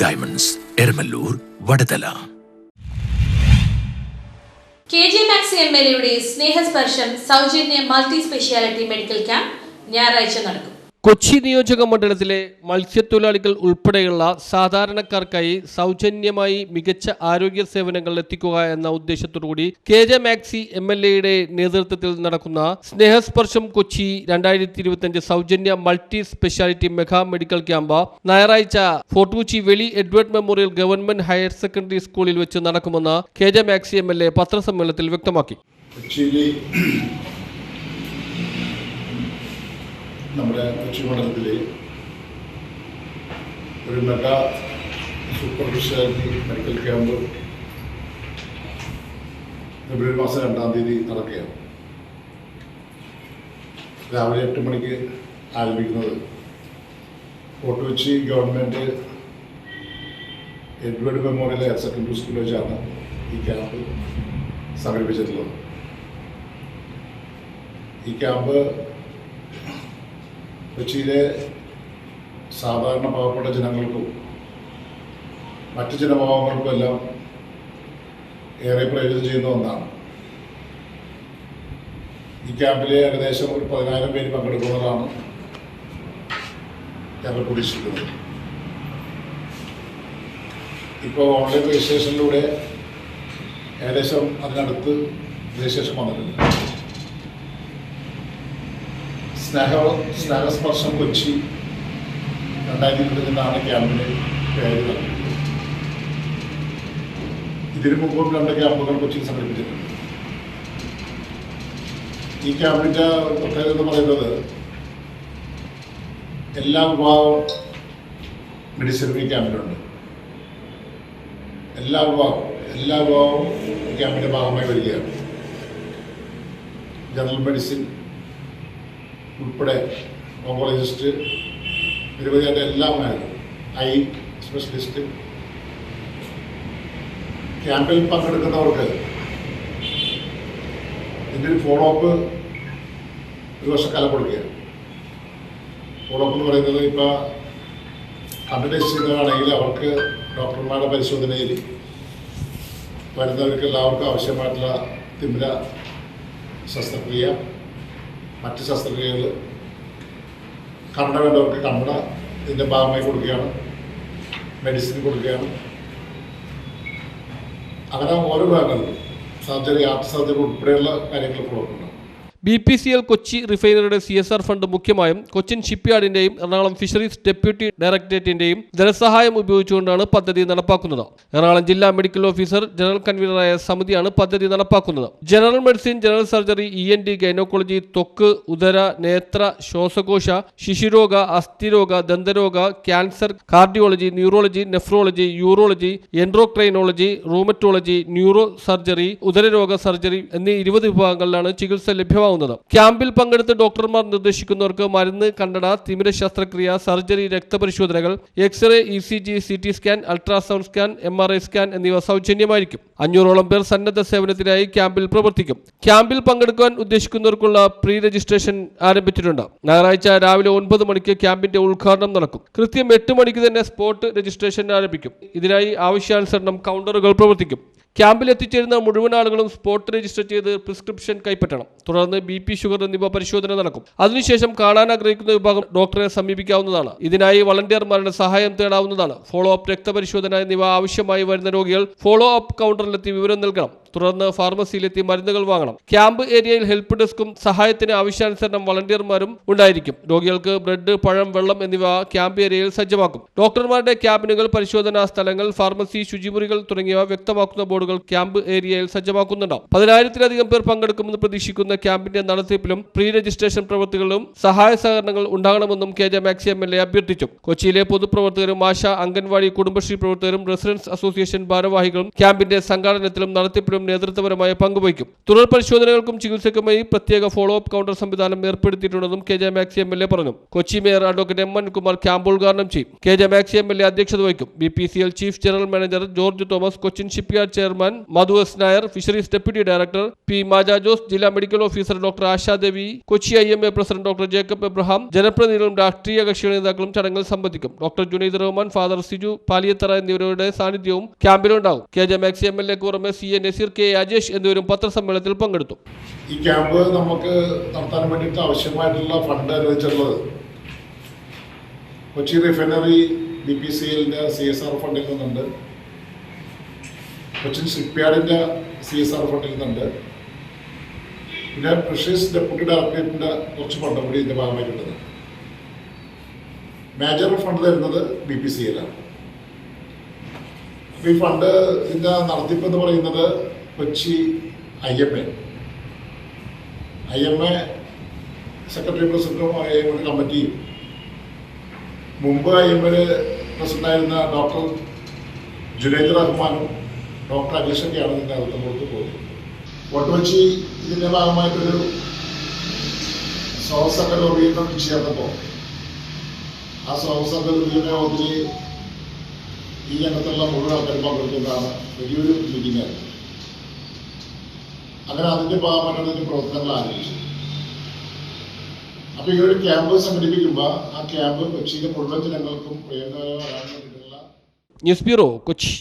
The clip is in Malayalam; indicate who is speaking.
Speaker 1: Diamonds, Eramalloor, Vadathala.
Speaker 2: KJ Maxi MLAയുടെ സ്നേഹസ്പർശം സൗജന്യ മൾട്ടി സ്പെഷ്യാലിറ്റി മെഡിക്കൽ ക്യാമ്പ് ഞായറാഴ്ച നടക്കും.
Speaker 3: കൊച്ചി നിയോജക മണ്ഡലത്തിലെ മത്സ്യത്തൊഴിലാളികൾ ഉൾപ്പെടെയുള്ള സാധാരണക്കാർക്കായി സൗജന്യമായി മികച്ച ആരോഗ്യ സേവനങ്ങൾ എത്തിക്കുക എന്ന ഉദ്ദേശത്തോടുകൂടി KJ Maxi MLAയുടെ നേതൃത്വത്തിൽ നടക്കുന്ന സ്നേഹസ്പർശം കൊച്ചി 2025 സൗജന്യ multi speciality mega medical camp ഞായറാഴ്ച ഫോർട്ട് കൊച്ചി വെളി Edward memorial government higher secondary സ്കൂളിൽ വെച്ച് നടക്കുമെന്ന് KJ Maxi MLA പത്രസമ്മേളനത്തിൽ വ്യക്തമാക്കി.
Speaker 4: നമ്മുടെ കൊച്ചി മണ്ഡലത്തിൽ ഒരു mega super speciality medical camp ഫെബ്രുവരി മാസം 2-ാം തീയതി നടക്കുകയാണ്. രാവിലെ 8 മണിക്ക് ആരംഭിക്കുന്നത് Fort Kochi government Edward memorial higher secondary സ്കൂളിൽ വെച്ചാണ് ഈ ക്യാമ്പ് സംഘടിപ്പിച്ചിട്ടുള്ളത്. ഈ ക്യാമ്പ് കൊച്ചിയിലെ സാധാരണ പാവപ്പെട്ട ജനങ്ങൾക്കും മറ്റ് ജനവിഭാഗങ്ങൾക്കും എല്ലാം ഏറെ പ്രയോജനം ചെയ്യുന്ന ഒന്നാണ്. ഈ ക്യാമ്പിൽ ഏകദേശം ഒരു 10,000 പേര് പങ്കെടുക്കുന്നതാണ് ഞങ്ങൾ പ്രതീക്ഷിക്കുന്നത്. ഇപ്പോൾ ഓൺലൈൻ രജിസ്ട്രേഷനിലൂടെ ഏകദേശം അതിനടുത്ത് രജിസ്ട്രേഷൻ വന്നിട്ടുണ്ട്. സ്നേഹസ്പർശം കൊച്ചി 2025 ക്യാമ്പിന് പേര് നൽകിയത്. ഇതിനു മുമ്പും 2 ക്യാമ്പുകൾ കൊച്ചിയിൽ സംഘടിപ്പിച്ചിട്ടുണ്ട്. ഈ ക്യാമ്പിൻ്റെ പ്രത്യേകത എന്ന് പറയുന്നത് എല്ലാ വിഭാഗവും മെഡിസിൻ ഈ ക്യാമ്പിലുണ്ട്. എല്ലാ വിഭാഗവും ഈ ക്യാമ്പിൻ്റെ ഭാഗമായി വരികയാണ്. ജനറൽ മെഡിസിൻ ഉൾപ്പെടെ ഓങ്കോളജിസ്റ്റ്, നിരവധിയായിട്ട് എല്ലാ മേഖലയും, ഐ സ്പെഷ്യലിസ്റ്റ്. ക്യാമ്പിൽ പങ്കെടുക്കുന്നവർക്ക് ഇതിൻ്റെ ഒരു ഫോളോ അപ്പ് ഒരു വർഷക്കാലം കൊടുക്കുകയാണ്. ഫോളോ അപ്പ് എന്ന് പറയുന്നത് ഇപ്പോൾ കണ്ടിന്യൂസ് ചെയ്യുന്നതാണെങ്കിൽ അവർക്ക് ഡോക്ടർമാരുടെ പരിശോധനയിൽ വരുന്നവർക്ക് എല്ലാവർക്കും ആവശ്യമായിട്ടുള്ള തിമിര ശസ്ത്രക്രിയ, മറ്റ് ശസ്ത്രക്രിയകൾ, കണ്ണട വേണ്ടവർക്ക് കണ്ണട ഇതിൻ്റെ ഭാഗമായി കൊടുക്കുകയാണ്, മെഡിസിൻ കൊടുക്കുകയാണ്. അങ്ങനെ ഓരോ ഭാഗങ്ങളിലും സർജറി, ഹാർട്ട് സർജറി ഉൾപ്പെടെയുള്ള കാര്യങ്ങൾ കൊടുക്കുന്നുണ്ട്.
Speaker 3: BPCL കൊച്ചി റിഫൈനറിയുടെ CSR ഫണ്ട് മുഖ്യമായും കൊച്ചിൻ ഷിപ്പ്യാർഡിന്റെയും എറണാകുളം ഫിഷറീസ് ഡെപ്യൂട്ടി ഡയറക്ടറേറ്റിന്റെയും ധനസഹായം ഉപയോഗിച്ചുകൊണ്ടാണ് പദ്ധതി നടപ്പാക്കുന്നത്. എറണാകുളം ജില്ലാ മെഡിക്കൽ ഓഫീസർ ജനറൽ കൺവീനറായ സമിതിയാണ് പദ്ധതി നടപ്പാക്കുന്നത്. General medicine, general surgery, ENT, gynaecology, ത്വക്ക്, ഉദര, നേത്ര, ശ്വാസകോശ, ശിശുരോഗ, അസ്ഥിരോഗ, ദന്തരോഗ, cancer, cardiology, neurology, nephrology, urology, endocrinology, rheumatology, neuro surgery, ഉദരരോഗ സർജറി എന്നീ 20 വിഭാഗങ്ങളിലാണ് ചികിത്സ ലഭ്യമാകുന്നത്. ക്യാമ്പിൽ പങ്കെടുത്ത് ഡോക്ടർമാർ നിർദ്ദേശിക്കുന്നവർക്ക് മരുന്ന്, കണ്ണട, തിമിര ശസ്ത്രക്രിയ, സർജറി, രക്തപരിശോധനകൾ, x-ray, ECG, CT scan, ultrasound scan, MRI scan എന്നിവ സൗജന്യമായിരിക്കും. 500ഓളം പേർ സന്നദ്ധ സേവനത്തിനായി ക്യാമ്പിൽ പ്രവർത്തിക്കും. ക്യാമ്പിൽ പങ്കെടുക്കാൻ ഉദ്ദേശിക്കുന്നവർക്കുള്ള പ്രീ രജിസ്ട്രേഷൻ ആരംഭിച്ചിട്ടുണ്ട്. ഞായറാഴ്ച രാവിലെ 9 മണിക്ക് ക്യാമ്പിന്റെ ഉദ്ഘാടനം നടക്കും. കൃത്യം 8 മണിക്ക് തന്നെ സ്പോട്ട് രജിസ്ട്രേഷൻ ആരംഭിക്കും. ഇതിനായി ആവശ്യാനുസരണം കൗണ്ടറുകൾ പ്രവർത്തിക്കും. ക്യാമ്പിൽ എത്തിച്ചേരുന്ന മുഴുവൻ ആളുകളും സ്പോട്ട് രജിസ്റ്റർ ചെയ്ത് പ്രിസ്ക്രിപ്ഷൻ കൈപ്പറ്റണം. തുടർന്ന് BP, ഷുഗർ എന്നിവ പരിശോധന നടക്കും. അതിനുശേഷം കാണാൻ ആഗ്രഹിക്കുന്ന വിഭാഗം ഡോക്ടറെ സമീപിക്കാവുന്നതാണ്. ഇതിനായി വളണ്ടിയർമാരുടെ സഹായം തേടാവുന്നതാണ്. ഫോളോ അപ്പ്, രക്തപരിശോധന എന്നിവ ആവശ്യമായി വരുന്ന രോഗികൾ ഫോളോ അപ്പ് കൗണ്ടറിലെത്തി വിവരം നൽകണം. തുടർന്ന് ഫാർമസിയിലെത്തി മരുന്നുകൾ വാങ്ങണം. ക്യാമ്പ് ഏരിയയിൽ ഹെൽപ്പ് ഡെസ്കും സഹായത്തിന് ആവശ്യാനുസരണം വളണ്ടിയർമാരും ഉണ്ടായിരിക്കും. രോഗികൾക്ക് ബ്രെഡ്, പഴം, വെള്ളം എന്നിവ ക്യാമ്പ് ഏരിയയിൽ സജ്ജമാക്കും. ഡോക്ടർമാരുടെ ക്യാബിനുകൾ, പരിശോധനാ സ്ഥലങ്ങൾ, ഫാർമസി, ശുചിമുറികൾ തുടങ്ങിയവ വ്യക്തമാക്കുന്ന ബോർഡുകൾ ക്യാമ്പ് ഏരിയയിൽ സജ്ജമാക്കുന്നുണ്ടാവും. 10,000-ലധികം പേർ പങ്കെടുക്കുമെന്ന് പ്രതീക്ഷിക്കുന്ന ക്യാമ്പിന്റെ നടത്തിപ്പിലും പ്രീ രജിസ്ട്രേഷൻ പ്രവർത്തികളിലും സഹായ സഹകരണങ്ങൾ ഉണ്ടാകണമെന്നും KJ Maxi MLA അഭ്യർത്ഥിച്ചു. കൊച്ചിയിലെ പൊതുപ്രവർത്തകരും, ആശ, അംഗൻവാടി, കുടുംബശ്രീ പ്രവർത്തകരും, റെസിഡൻസ് അസോസിയേഷൻ ഭാരവാഹികളും ക്യാമ്പിന്റെ സംഘാടനത്തിലും നടത്തിപ്പിലും നേതൃത്വപരമായ പങ്കുവഹിക്കും. തുടർ പരിശോധനകൾക്കും ചികിത്സയ്ക്കുമായി പ്രത്യേക ഫോളോ അപ്പ് കൗണ്ടർ സംവിധാനം ഏർപ്പെടുത്തിയിട്ടുണ്ടെന്നും കെ ജെ മാക്സി MLA പറഞ്ഞു. Kochi mayor advocate M. Kumar camp ഉദ്ഘാടനം ചെയ്യും. കെ ജെ മാക്സി MLA അധ്യക്ഷത വഹിക്കും. BPCL chief general manager George Thomas, Cochin shipyard chairman Madhu S. Nair, fisheries deputy director P. Maja Jose, ജില്ലാ medical officer doctor Ashadevi, Kochi IMA president doctor Jacob Abraham, ജനപ്രതിനിധികളും രാഷ്ട്രീയ കക്ഷി നേതാക്കളും ചടങ്ങിൽ സംബന്ധിക്കും. ഡോക്ടർ ജുനൈദ് റഹ്മാൻ, ഫാദർ സിജു പാലിയത്തറ എന്നിവരുടെ സാന്നിധ്യവും ക്യാമ്പിലുണ്ടാകും. കെ ജെ മാക്സി MLA പുറമെ CA നസീർ, K. അജേഷ് എന്നിവരും പത്രസമ്മേളനത്തിൽ പങ്കെടുത്തു.
Speaker 4: ഈ ക്യാമ്പ് നമുക്ക് നടത്താൻ വേണ്ടിയിട്ട് ആവശ്യമായിട്ടുള്ള ഫണ്ട് അനുവദിച്ചിട്ടുള്ളത് കൊച്ചി റിഫൈനറി BPCLന്റെ CSR ഫണ്ടിൽ നിന്നുണ്ട്, കൊച്ചിൻ ഷിപ്പ്യാർഡിന്റെ CSR ഫണ്ടിൽ നിന്നുണ്ട്, പിന്നെ ഫിഷറീസ് ഡെപ്യൂട്ടി ഡയറക്ടറേറ്റിന്റെ കുറച്ച് ഫണ്ട് കൂടി ഇതിന്റെ ഭാഗമായി കിട്ടുന്നത്. മേജർ ഫണ്ട് തരുന്നത് BPCL ആണ്. അപ്പോൾ ഈ ഫണ്ട് ഇതിന്റെ നടത്തിപ്പ് എന്ന് പറയുന്നത് കൊച്ചി IMA സെക്രട്ടറി പ്രസിഡന്റും IMA കമ്മിറ്റിയും മുമ്പ് IMA പ്രസിഡന്റായിരുന്ന ഡോക്ടർ ജുനൈദ് റഹ്മാനും ഡോക്ടർ അജീഷൊക്കെയാണ് ഇതിൻ്റെ അകത്ത് പുറത്ത് പോകുന്നത്. കൊച്ചി ഇതിൻ്റെ ഭാഗമായിട്ടൊരു സ്രോതസ്സംഘ രൂപീകരണം ചേർന്നപ്പോൾ ആ സ്രോതസ്സംഘ രൂപീകരണ യോഗത്തിൽ ഈ രംഗത്തുള്ള മുഴുവൻ ആൾക്കാർ പങ്കെടുക്കുന്നതാണ്. വലിയൊരു മീറ്റിംഗ് ആയിരുന്നു. അങ്ങനെ അതിൻ്റെ ഭാഗമായിട്ടാണ് ഇതിൻ്റെ പ്രവർത്തനങ്ങൾ ആരംഭിച്ചത്. അപ്പോൾ ഈ ഒരു ക്യാമ്പ് സംഘടിപ്പിക്കുമ്പോൾ ആ ക്യാമ്പ് കൊച്ചിയിലെ മുഴുവൻ ജനങ്ങൾക്കും പ്രയോജനകരമാകാൻ വേണ്ടിയിട്ടുള്ള
Speaker 3: ന്യൂസ് ബ്യൂറോ, കൊച്ചി.